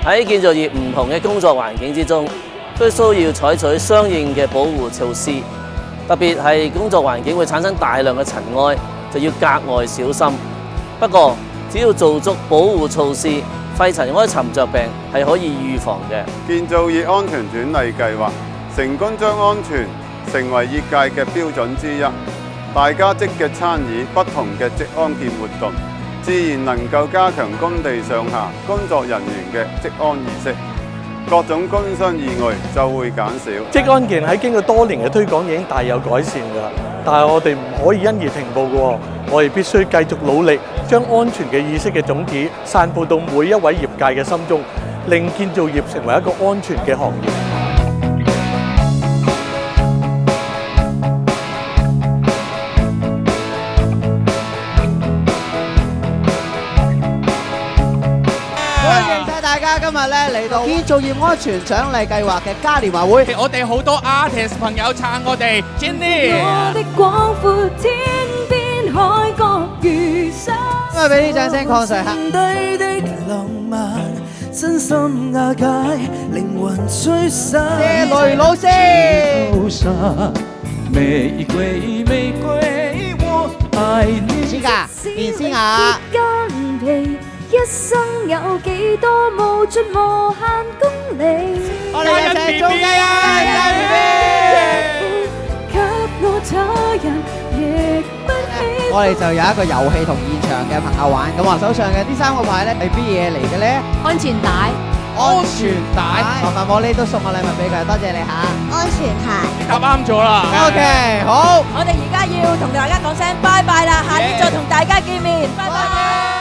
喺建造業唔同嘅工作環境之中，都需要採取相應嘅保護措施。特別係工作環境會產生大量嘅塵埃，就要格外小心。不過，只要做足保護措施，肺塵埃沉着病係可以預防嘅。建造業安全轉例計劃成功將安全成為業界嘅標準之一。大家積極參與不同嘅職安健活動，自然能夠加強工地上下工作人員嘅職安意識，各種工傷意外就會減少。職安健喺經過多年嘅推廣已經大有改善㗎，但係我哋唔可以因而停步嘅喎，我哋必須繼續努力，將安全嘅意識嘅種子散佈到每一位業界嘅心中，令建造業成為一個安全嘅行業。大家今日咧嚟到建造業安全獎勵計劃嘅嘉年華會，我哋好多 artist 朋友撐我哋 ，Jenny。我的廣闊天邊海角餘生。今日俾啲掌聲抗誰客。對的浪漫，身心瓦解，靈魂吹散。謝雷老師。玫瑰玫瑰，我愛你。先㗎，連詩雅。間皮。一生有幾多無盡無限公里？我哋一齊做雞啊！給我他人亦不稀。我哋就有一個遊戲同現場嘅朋友玩，咁話手上嘅呢3個牌咧係乜嘢嚟嘅咧？安全帶，安全帶。麻煩我呢都送個禮物俾佢，多謝你嚇。安全牌。答啱咗啦。OK，好。我哋而家要同大家講聲拜拜啦，下年再同大家見面，拜拜。